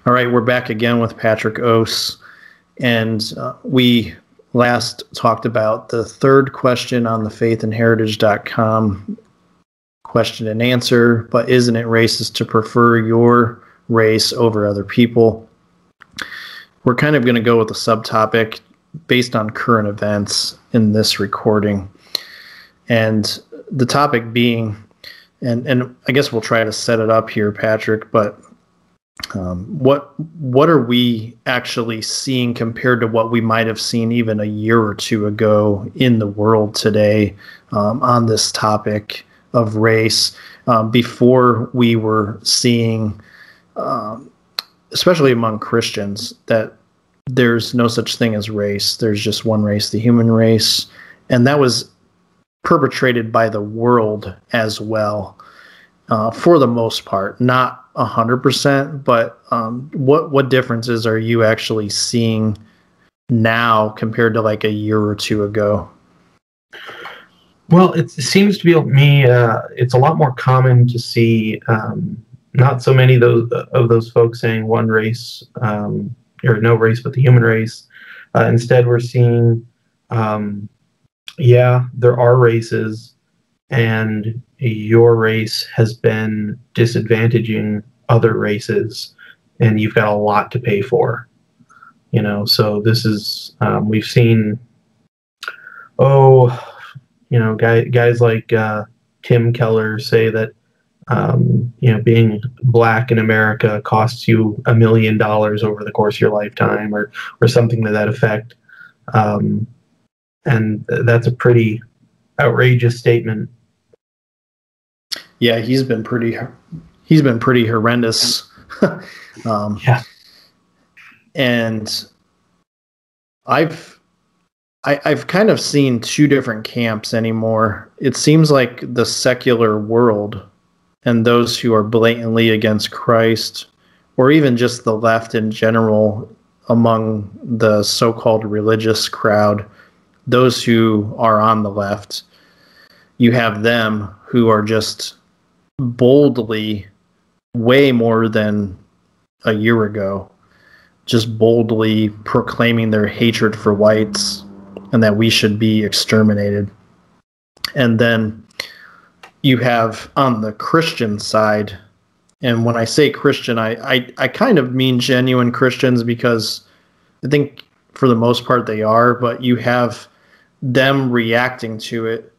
All right, we're back again with Patrik Os, and we last talked about the third question on the faithandheritage.com question and answer, but isn't it racist to prefer your race over other people? We're kind of going to go with a subtopic based on current events in this recording, and the topic being, and I guess we'll try to set it up here, Patrik, but what are we actually seeing compared to what we might have seen even a year or two ago in the world today on this topic of race? Before we were seeing, especially among Christians, that there's no such thing as race. There's just one race, the human race. And that was perpetrated by the world as well, for the most part. Not 100%, but what differences are you actually seeing now compared to like a year or two ago? Well, it seems to be me. It's a lot more common to see not so many of those folks saying one race or no race but the human race. Instead, we're seeing, there are races, and your race has been disadvantaging other races, and you've got a lot to pay for. So this is we've seen. Guys like Tim Keller say that being black in America costs you $1 million over the course of your lifetime, or something to that effect, and that's a pretty outrageous statement. Yeah, he's been pretty horrendous. Yeah, and I've kind of seen two different camps anymore. It seems like the secular world and those who are blatantly against Christ, or even just the left in general among the so-called religious crowd, those who are on the left, you have them who are just boldly, way more than a year ago, just boldly proclaiming their hatred for whites and that we should be exterminated. And then you have on the Christian side, and when I say Christian, I kind of mean genuine Christians, because I think for the most part they are, but you have them reacting to it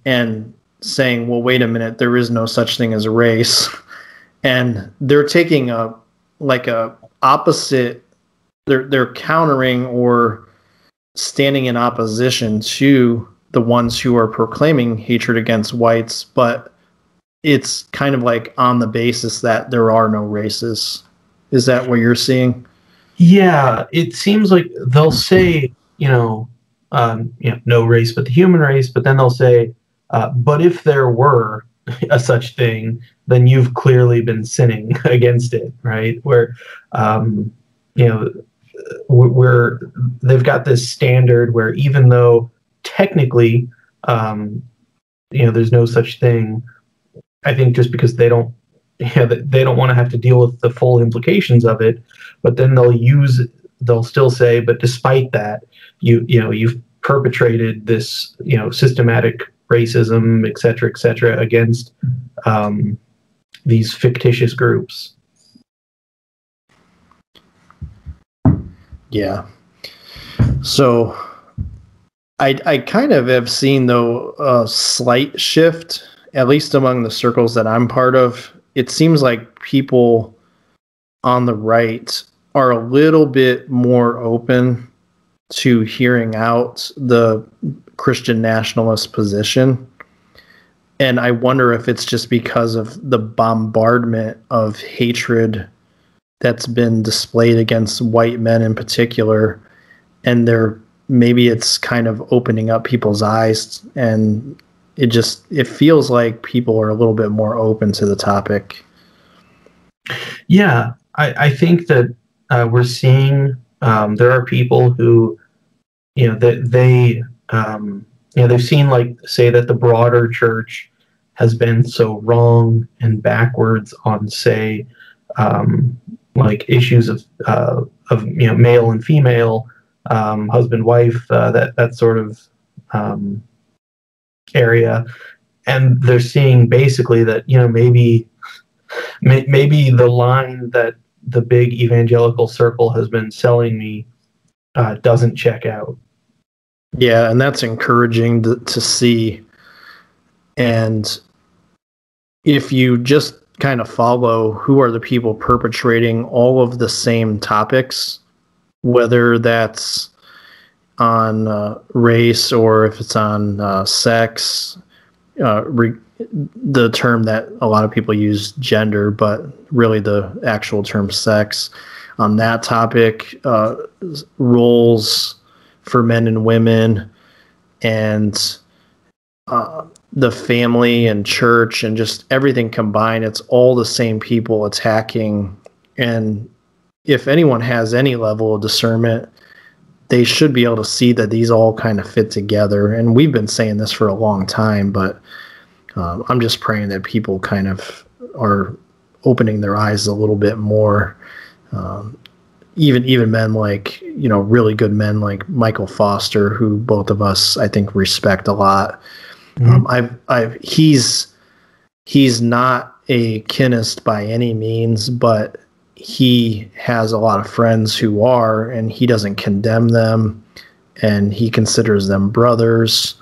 and saying, well, wait a minute, there is no such thing as a race. And they're taking a opposite, they're countering or standing in opposition to the ones who are proclaiming hatred against whites, but it's kind of like on the basis that there are no races. Is that what you're seeing? Yeah, it seems like they'll say, no race but the human race, but then they'll say, but if there were a such thing, then you've clearly been sinning against it, right? Where, where they've got this standard where even though technically, there's no such thing, I think just because they don't want to have to deal with the full implications of it, but then they'll still say, but despite that, you've perpetrated this, systematic racism, et cetera, against these fictitious groups. Yeah. So I kind of have seen, though, a slight shift, at least among the circles that I'm part of. It seems like people on the right are a little bit more open to hearing out the Christian nationalist position. And I wonder if it's just because of the bombardment of hatred that's been displayed against white men in particular, and maybe it's kind of opening up people's eyes, and it feels like people are a little bit more open to the topic. Yeah, I think that we're seeing there are people who, they've seen, like, say that the broader church has been so wrong and backwards on, say, like issues of male and female, husband wife, that sort of area, and they're seeing basically that maybe the line that the big evangelical circle has been selling me doesn't check out. Yeah, and that's encouraging to see. And if you just kind of follow who are the people perpetrating all of the same topics, whether that's on race or if it's on sex, the term that a lot of people use, gender, but really the actual term sex, on that topic, roles for men and women, and the family and church and just everything combined. It's all the same people attacking. And if anyone has any level of discernment, they should be able to see that these all kind of fit together. And we've been saying this for a long time, but I'm just praying that people kind of are opening their eyes a little bit more. Even men like, really good men like Michael Foster, who both of us, I think, respect a lot. Mm-hmm. He's not a kinist by any means, but he has a lot of friends who are, and he doesn't condemn them, and he considers them brothers,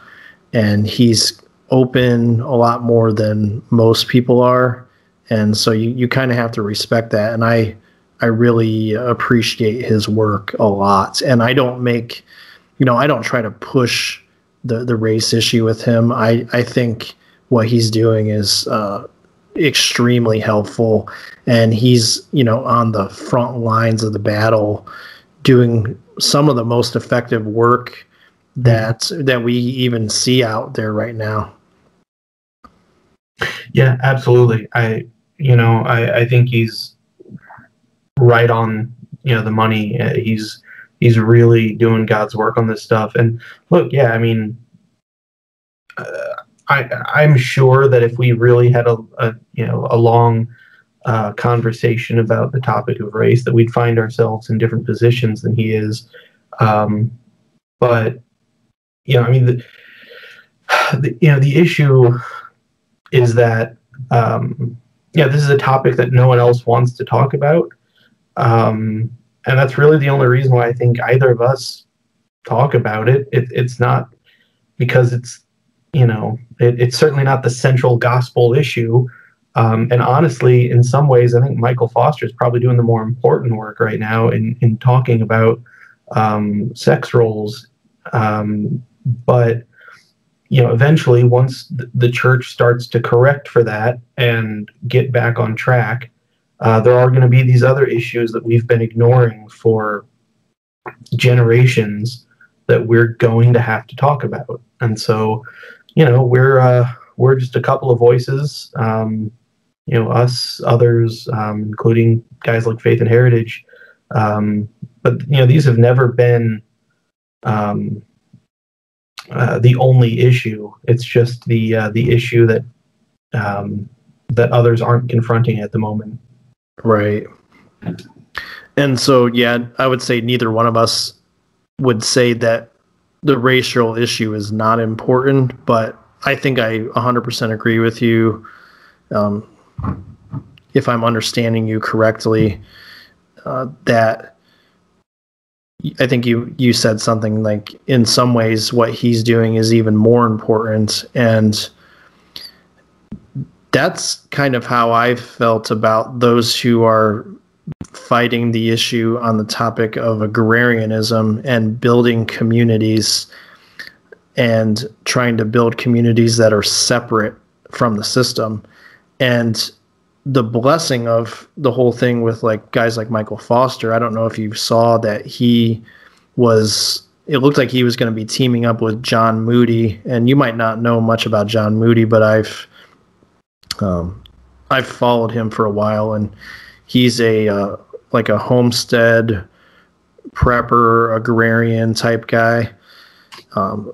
and he's open a lot more than most people are. And so you kind of have to respect that. And I really appreciate his work a lot. And I don't I don't try to push the race issue with him. I think what he's doing is extremely helpful, and he's on the front lines of the battle, doing some of the most effective work that we even see out there right now. Yeah, absolutely. I think he's right on the money. He's really doing God's work on this stuff. And look, yeah, I mean, I'm sure that if we really had a long conversation about the topic of race, that we'd find ourselves in different positions than he is. But I mean, the issue is that this is a topic that no one else wants to talk about. And that's really the only reason why I think either of us talk about it. It's not because it's it's certainly not the central gospel issue. And honestly, in some ways, I think Michael Foster is probably doing the more important work right now in talking about sex roles. But eventually, once the church starts to correct for that and get back on track, there are going to be these other issues that we've been ignoring for generations that we're going to have to talk about. And so, we're just a couple of voices, us, others, including guys like Faith and Heritage. But these have never been the only issue. It's just the issue that others aren't confronting at the moment. Right. And so, yeah, I would say neither one of us would say that the racial issue is not important, but I think I 100% agree with you. If I'm understanding you correctly, that I think you said something like, in some ways, what he's doing is even more important. And that's kind of how I felt about those who are fighting the issue on the topic of agrarianism and building communities and trying to build communities that are separate from the system. And the blessing of the whole thing with like guys like Michael Foster, I don't know if you saw that it looked like he was going to be teaming up with John Moody, and you might not know much about John Moody, but I've followed him for a while, and he's a homestead prepper, agrarian type guy.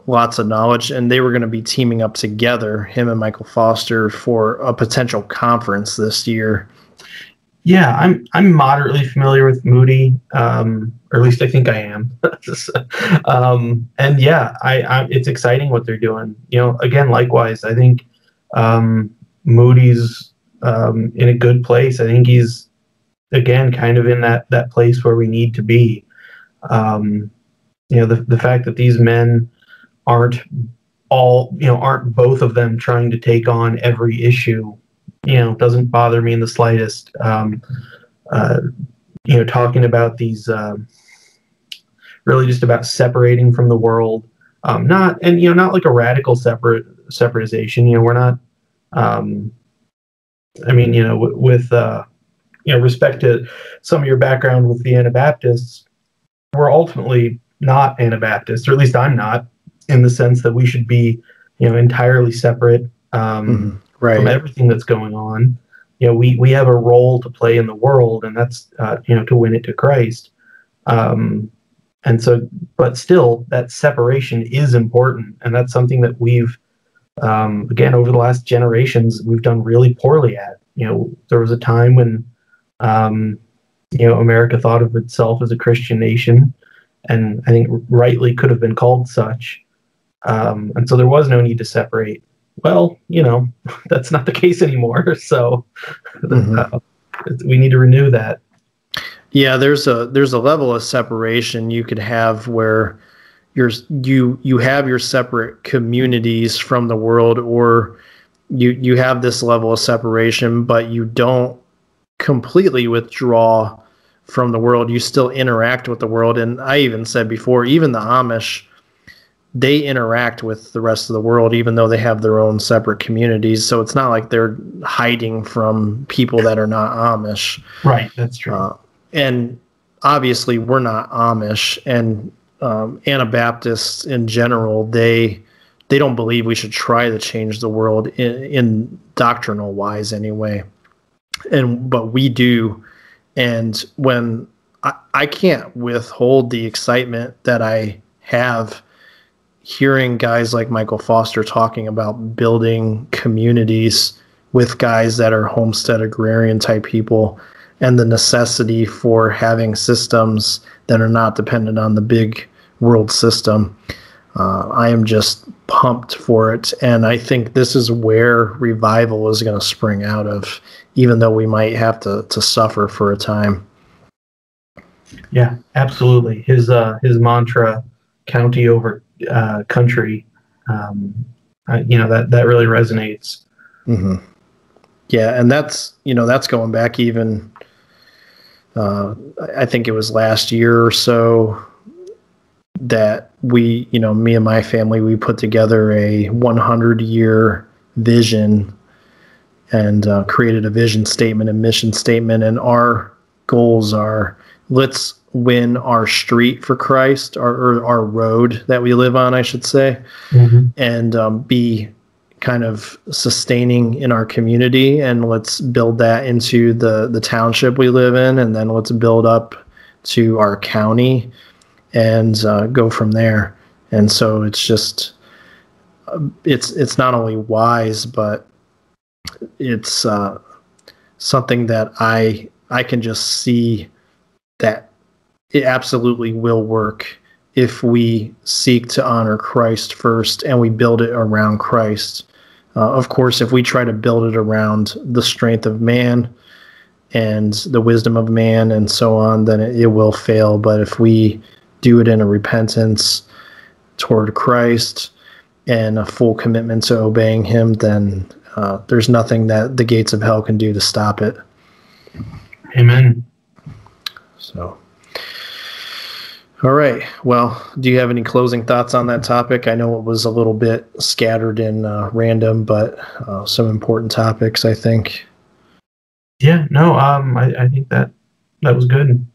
Lots of knowledge, and they were going to be teaming up together, him and Michael Foster, for a potential conference this year. Yeah, I'm moderately familiar with Moody, or at least I think I am. And yeah, it's exciting what they're doing. Again, likewise, I think Moody's in a good place. I think he's again kind of in that place where we need to be. The fact that these men aren't aren't both of them trying to take on every issue, doesn't bother me in the slightest. Talking about these, really just about separating from the world, not like a radical separatization. We're not, with respect to some of your background with the Anabaptists, we're ultimately not Anabaptists, or at least I'm not, in the sense that we should be, entirely separate from everything that's going on. We have a role to play in the world, and that's to win it to Christ. And so, but still, that separation is important, and that's something that we've again over the last generations we've done really poorly at. There was a time when America thought of itself as a Christian nation, and I think rightly could have been called such. And so there was no need to separate. Well, that's not the case anymore. So we need to renew that. Yeah, there's a level of separation you could have where you have your separate communities from the world, or you have this level of separation, but you don't completely withdraw from the world. You still interact with the world. And I even said before, even the Amish, they interact with the rest of the world, even though they have their own separate communities. So it's not like they're hiding from people that are not Amish. Right, that's true. And obviously, we're not Amish, and Anabaptists in general, they don't believe we should try to change the world in doctrinal wise, anyway. But we do, and when I can't withhold the excitement that I have hearing guys like Michael Foster talking about building communities with guys that are homestead agrarian type people, and the necessity for having systems that are not dependent on the big world system. I am just pumped for it, and I think this is where revival is going to spring out of, even though we might have to suffer for a time. Yeah, absolutely. His mantra, county over country, that really resonates. Mm-hmm. Yeah, and that's going back even, I think it was last year or so that we, me and my family, we put together a 100-year vision and created a vision statement and mission statement. And our goals are, let's win our street for Christ, or our road that we live on, I should say, and be kind of sustaining in our community, and let's build that into the township we live in, and then let's build up to our county and go from there. And so it's just it's not only wise, but it's something that I can just see that it absolutely will work if we seek to honor Christ first and we build it around Christ. Of course, if we try to build it around the strength of man and the wisdom of man and so on, then it will fail. But if we do it in a repentance toward Christ and a full commitment to obeying him, then there's nothing that the gates of hell can do to stop it. Amen. So, all right. Well, do you have any closing thoughts on that topic? I know it was a little bit scattered and random, but some important topics, I think. Yeah, no, I think that was good.